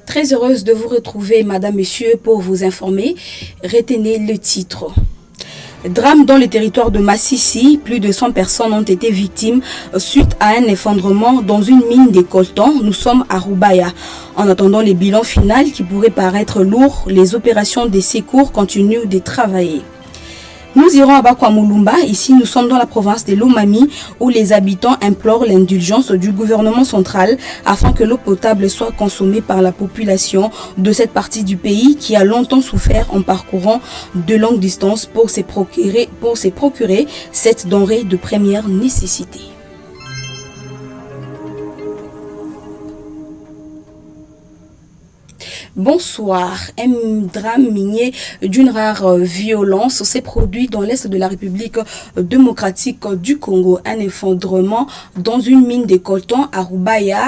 Très heureuse de vous retrouver, Madame, Messieurs, pour vous informer. Retenez le titre. Drame dans le territoire de Massissi, plus de 100 personnes ont été victimes suite à un effondrement dans une mine de coltan. Nous sommes à Rubaya. En attendant les bilans finaux qui pourraient paraître lourds, les opérations de secours continuent de travailler. Nous irons à Bakwamulumba. Ici, nous sommes dans la province de Lomami où les habitants implorent l'indulgence du gouvernement central afin que l'eau potable soit consommée par la population de cette partie du pays qui a longtemps souffert en parcourant de longues distances pour se procurer cette denrée de première nécessité. Bonsoir. Un drame minier d'une rare violence s'est produit dans l'est de la République démocratique du Congo. Un effondrement dans une mine de coltan à Rubaya,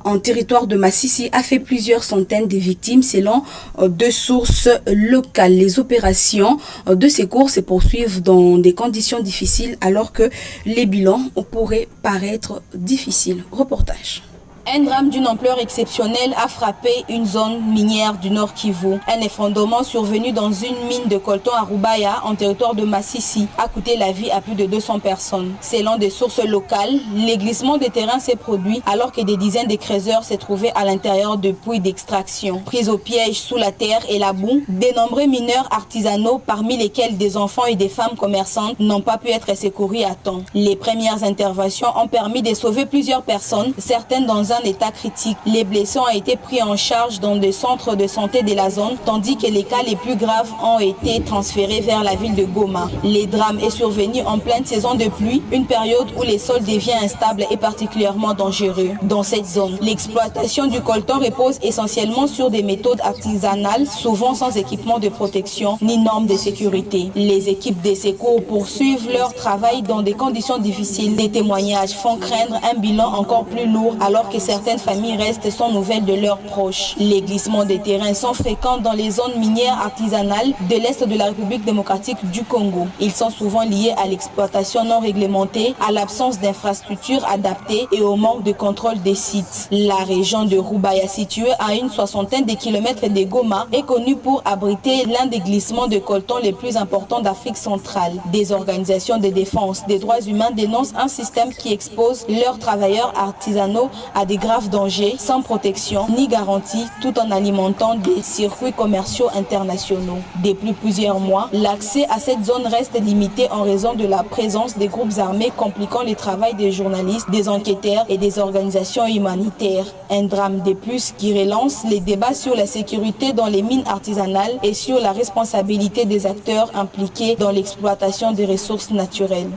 en territoire de Massissi, a fait plusieurs centaines de victimes selon deux sources locales. Les opérations de secours se poursuivent dans des conditions difficiles alors que les bilans pourraient paraître difficiles. Reportage. Un drame d'une ampleur exceptionnelle a frappé une zone minière du Nord Kivu. Un effondrement survenu dans une mine de coltan à Rubaya, en territoire de Massissi, a coûté la vie à plus de 200 personnes. Selon des sources locales, les glissements des terrains s'est produit alors que des dizaines de creuseurs s'est trouvé à l'intérieur de puits d'extraction. Pris au piège sous la terre et la boue, de nombreux mineurs artisanaux, parmi lesquels des enfants et des femmes commerçantes, n'ont pas pu être secourus à temps. Les premières interventions ont permis de sauver plusieurs personnes, certaines dans un état critique. Les blessés ont été pris en charge dans des centres de santé de la zone, tandis que les cas les plus graves ont été transférés vers la ville de Goma. Les drames est survenu en pleine saison de pluie, une période où les sols deviennent instables et particulièrement dangereux. Dans cette zone, l'exploitation du coltan repose essentiellement sur des méthodes artisanales, souvent sans équipement de protection ni normes de sécurité. Les équipes de secours poursuivent leur travail dans des conditions difficiles. Des témoignages font craindre un bilan encore plus lourd alors que certaines familles restent sans nouvelles de leurs proches. Les glissements des terrains sont fréquents dans les zones minières artisanales de l'Est de la République démocratique du Congo. Ils sont souvent liés à l'exploitation non réglementée, à l'absence d'infrastructures adaptées et au manque de contrôle des sites. La région de Rubaya, située à une soixantaine de kilomètres de Goma, est connue pour abriter l'un des glissements de coltan les plus importants d'Afrique centrale. Des organisations de défense des droits humains dénoncent un système qui expose leurs travailleurs artisanaux à des graves dangers sans protection ni garantie tout en alimentant des circuits commerciaux internationaux. Depuis plusieurs mois, l'accès à cette zone reste limité en raison de la présence des groupes armés compliquant le travail des journalistes, des enquêteurs et des organisations humanitaires. Un drame de plus qui relance les débats sur la sécurité dans les mines artisanales et sur la responsabilité des acteurs impliqués dans l'exploitation des ressources naturelles.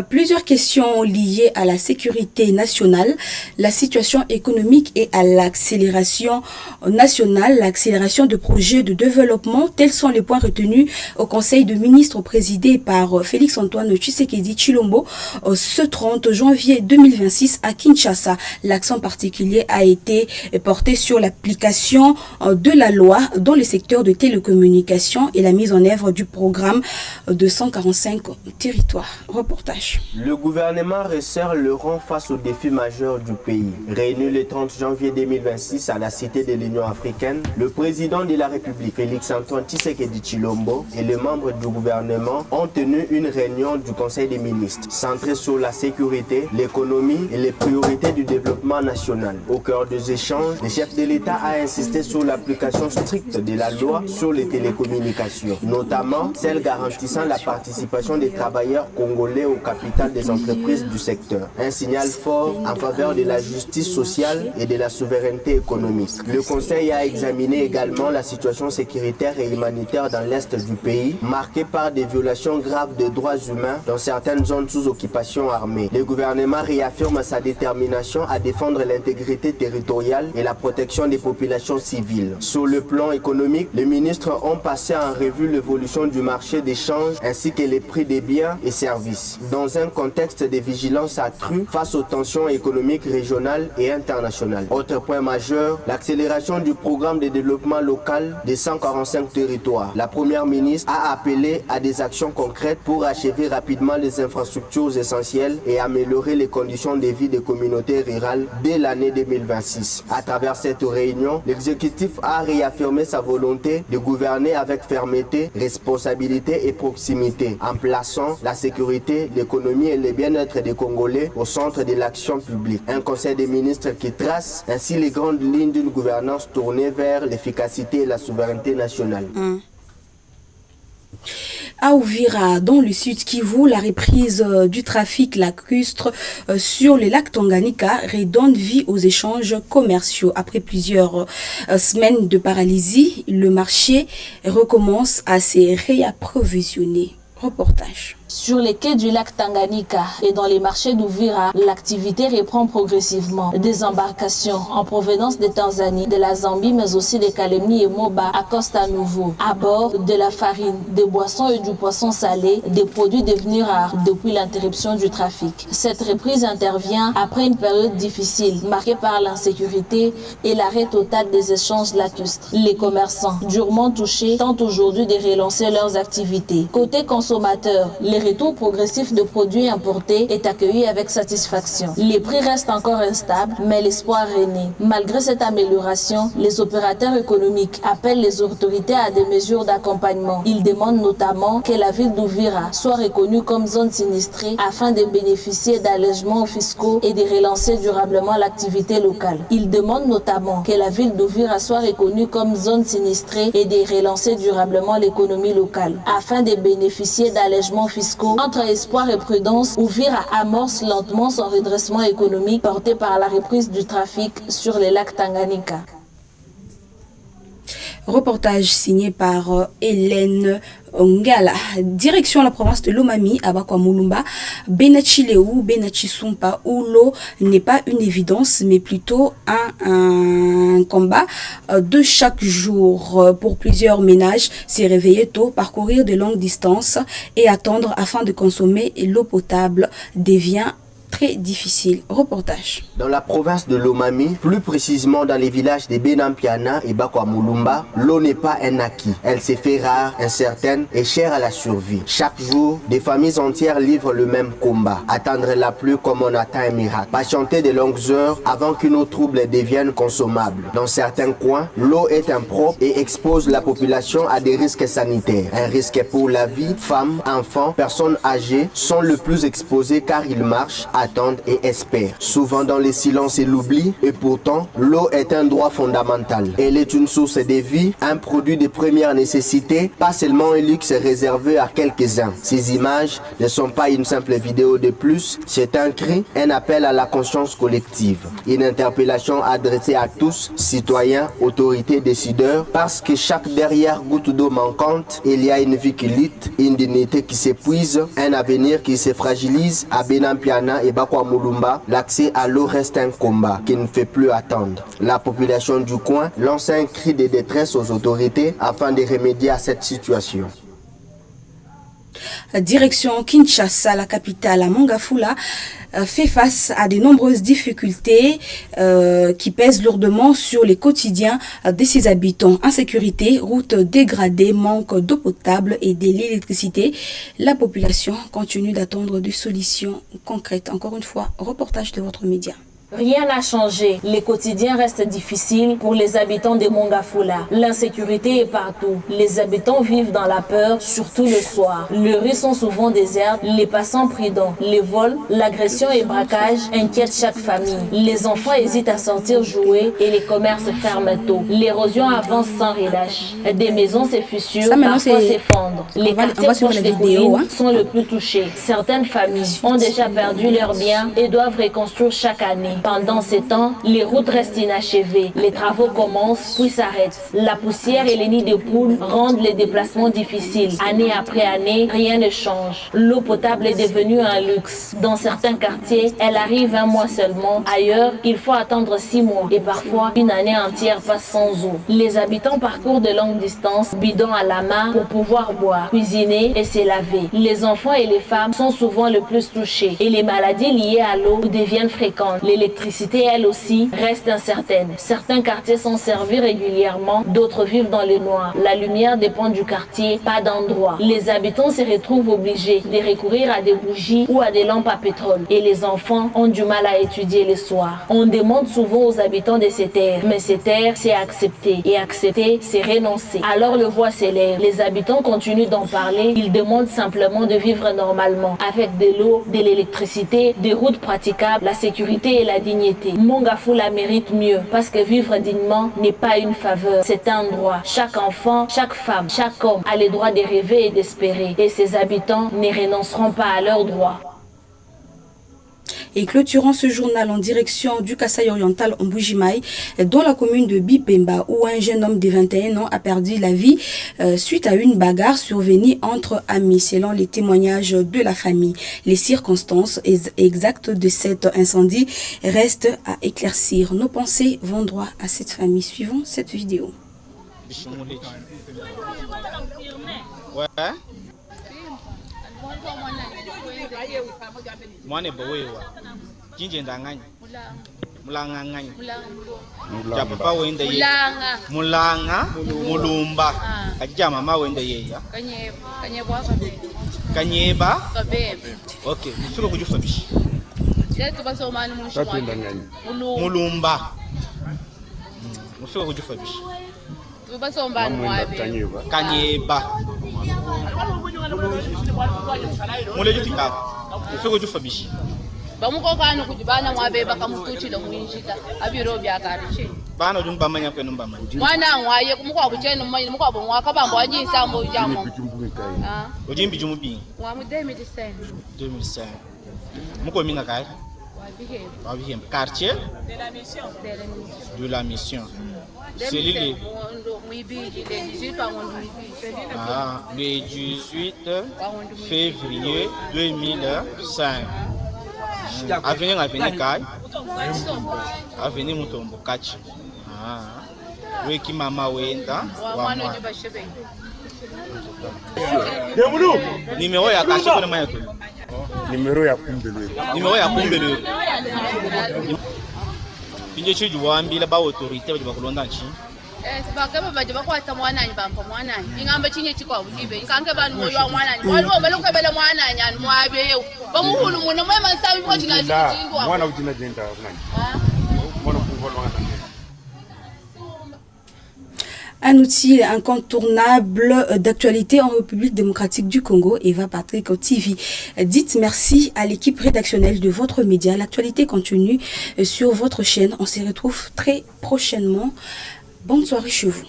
Plusieurs questions liées à la sécurité nationale, la situation économique et à l'accélération nationale, l'accélération de projets de développement. Tels sont les points retenus au Conseil de ministres présidé par Félix-Antoine Tshisekedi Tshilombo ce 30 janvier 2026 à Kinshasa. L'accent particulier a été porté sur l'application de la loi dans le secteur de télécommunications et la mise en œuvre du programme de 145 territoires. Reportage. Le gouvernement resserre le rang face aux défis majeurs du pays. Réuni le 30 janvier 2026 à la Cité de l'Union africaine, le président de la République, Félix-Antoine Tshisekedi Tshilombo, et les membres du gouvernement ont tenu une réunion du Conseil des ministres, centrée sur la sécurité, l'économie et les priorités du développement national. Au cœur des échanges, le chef de l'État a insisté sur l'application stricte de la loi sur les télécommunications, notamment celle garantissant la participation des travailleurs congolais au capital des entreprises du secteur. Un signal fort en faveur de la justice sociale et de la souveraineté économique. Le Conseil a examiné également la situation sécuritaire et humanitaire dans l'est du pays, marquée par des violations graves des droits humains dans certaines zones sous occupation armée. Le gouvernement réaffirme sa détermination à défendre l'intégrité territoriale et la protection des populations civiles. Sur le plan économique, les ministres ont passé en revue l'évolution du marché d'échange ainsi que les prix des biens et services. dans un contexte de vigilance accrue face aux tensions économiques régionales et internationales. Autre point majeur, l'accélération du programme de développement local des 145 territoires. La Première ministre a appelé à des actions concrètes pour achever rapidement les infrastructures essentielles et améliorer les conditions de vie des communautés rurales dès l'année 2026. À travers cette réunion, l'exécutif a réaffirmé sa volonté de gouverner avec fermeté, responsabilité et proximité, en plaçant la sécurité, l'économie et le bien-être des Congolais au centre de l'action publique. Un conseil des ministres qui trace ainsi les grandes lignes d'une gouvernance tournée vers l'efficacité et la souveraineté nationale. À Uvira, dans le sud Kivu, la reprise du trafic lacustre sur le lac Tanganyika redonne vie aux échanges commerciaux. Après plusieurs semaines de paralysie, le marché recommence à se réapprovisionner. Reportage. Sur les quais du lac Tanganyika et dans les marchés d'Uvira, l'activité reprend progressivement. Des embarcations en provenance de Tanzanie, de la Zambie, mais aussi de Kalemi et Moba accostent à nouveau. À bord, de la farine, des boissons et du poisson salé, des produits devenus rares depuis l'interruption du trafic. Cette reprise intervient après une période difficile, marquée par l'insécurité et l'arrêt total des échanges lacustres. Les commerçants, durement touchés, tentent aujourd'hui de relancer leurs activités. Côté consommateurs, le retour progressif de produits importés est accueilli avec satisfaction. Les prix restent encore instables, mais l'espoir renaît. Malgré cette amélioration, les opérateurs économiques appellent les autorités à des mesures d'accompagnement. Ils demandent notamment que la ville d'Uvira soit reconnue comme zone sinistrée afin de bénéficier d'allègements fiscaux et de relancer durablement l'activité locale. Ils demandent notamment que la ville d'Uvira soit reconnue comme zone sinistrée et de relancer durablement l'économie locale afin de bénéficier d'allègements fiscaux. Entre espoir et prudence, Uvira amorce lentement son redressement économique porté par la reprise du trafic sur les lacs Tanganyika. Reportage signé par Hélène Ngala. Direction la province de Lomami, à Bakwamulumba, Benachileu, Benachisumpa, où l'eau n'est pas une évidence, mais plutôt un combat de chaque jour. Pour plusieurs ménages, c'est réveiller tôt, parcourir de longues distances et attendre afin de consommer l'eau potable devient très difficile. Reportage. Dans la province de Lomami, plus précisément dans les villages de Benampiana et Bakwamulumba, l'eau n'est pas un acquis. Elle s'est fait rare, incertaine et chère à la survie. Chaque jour, des familles entières livrent le même combat. Attendre la pluie comme on attend un miracle. Patienter de longues heures avant qu'une eau trouble devienne consommable. Dans certains coins, l'eau est impropre et expose la population à des risques sanitaires. Un risque pour la vie, femmes, enfants, personnes âgées sont le plus exposés car ils marchent, attendent et espèrent. Souvent dans le silence et l'oubli, et pourtant, l'eau est un droit fondamental. Elle est une source de vie, un produit de première nécessité, pas seulement un luxe réservé à quelques-uns. Ces images ne sont pas une simple vidéo de plus, c'est un cri, un appel à la conscience collective. Une interpellation adressée à tous, citoyens, autorités, décideurs, parce que chaque dernière goutte d'eau manquante, il y a une vie qui lutte, une dignité qui s'épuise, un avenir qui se fragilise. À Benampiana et Bakwamulumba, l'accès à l'eau reste un combat qui ne fait plus attendre. La population du coin lance un cri de détresse aux autorités afin de remédier à cette situation. Direction Kinshasa, la capitale, à Mongafula, fait face à de nombreuses difficultés qui pèsent lourdement sur les quotidiens de ses habitants. Insécurité, routes dégradées, manque d'eau potable et de l'électricité. La population continue d'attendre des solutions concrètes. Encore une fois, reportage de votre média. Rien n'a changé. Les quotidiens restent difficiles pour les habitants de Mongafula. L'insécurité est partout. Les habitants vivent dans la peur, surtout le soir. Les rues sont souvent désertes, les passants prudents. Les vols, l'agression et braquage inquiètent chaque famille. Les enfants hésitent à sortir jouer et les commerces ferment tôt. L'érosion avance sans relâche. Des maisons se fissurent, parfois s'effondrent. Les quartiers proches des collines sont les plus touchés. Certaines familles ont déjà perdu leurs biens et doivent reconstruire chaque année. Pendant ces temps, les routes restent inachevées. Les travaux commencent puis s'arrêtent. La poussière et les nids de poules rendent les déplacements difficiles. Année après année, rien ne change. L'eau potable est devenue un luxe. Dans certains quartiers, elle arrive un mois seulement. Ailleurs, il faut attendre 6 mois et parfois une année entière passe sans eau. Les habitants parcourent de longues distances, bidons à la main pour pouvoir boire, cuisiner et se laver. Les enfants et les femmes sont souvent le plus touchés et les maladies liées à l'eau deviennent fréquentes. L'électricité, elle aussi, reste incertaine. Certains quartiers sont servis régulièrement, d'autres vivent dans le noir. La lumière dépend du quartier, pas d'endroit. Les habitants se retrouvent obligés de recourir à des bougies ou à des lampes à pétrole et les enfants ont du mal à étudier le soir. On demande souvent aux habitants de ces terres, mais ces terres, c'est accepter et accepter, c'est renoncer. Alors le voix s'élève. Les habitants continuent d'en parler. Ils demandent simplement de vivre normalement avec de l'eau, de l'électricité, des routes praticables, la sécurité et la dignité. Mongafula mérite mieux parce que vivre dignement n'est pas une faveur, c'est un droit. Chaque enfant, chaque femme, chaque homme a le droit de rêver et d'espérer et ses habitants ne renonceront pas à leurs droits. Et clôturant ce journal en direction du Kasaï oriental en Mbujimaï, dans la commune de Bipemba, où un jeune homme de 21 ans a perdu la vie suite à une bagarre survenue entre amis, selon les témoignages de la famille. Les circonstances exactes de cet incendie restent à éclaircir. Nos pensées vont droit à cette famille. Suivons cette vidéo. Ouais. Mwane bawewa jinje ndanganya mulanga nganya japa wenda ye mulanga mulumba ajja mama wenda ye ya kanyeba okay mfiko kujufa bishi mulumba mfiko kujufa bishi kanyeba mulejo tikaba mfiko kujufa bishi bamukokana kujibana mwabe bakamutuchila mwinjika abiro byakariche bana jumba manya kwenu mbamanya mwana ngwaye kumukwa kuchena manya mukwa bomwaka bambo ajisambo jamo ojimbi jumubi wa mu 2005 muko mina kai wabihe quartier de la mission c'est l'île le 18 février 2005 avenir kai avenir Mutombo kachi weki mama wenda numéro ya kachi kuna maya tu numéro ya kumbelwe pinje chiju wambila ba autorité ba kulonda nchi bakaba baje bakwata mwananyi bampa mwananyi ingambe chinye chikwa budibe inkange bantu moyo wa mwananyi waliwo balokebele mwananyi ani mwabeyo bamuhulu muna mwema nsabi mo chinazindwa mwana utina jenda nani mwana kuvolwa nani. Un outil incontournable d'actualité en République démocratique du Congo, Eva Patrick TV. Dites merci à l'équipe rédactionnelle de votre média. L'actualité continue sur votre chaîne. On se retrouve très prochainement. Bonne soirée chez vous.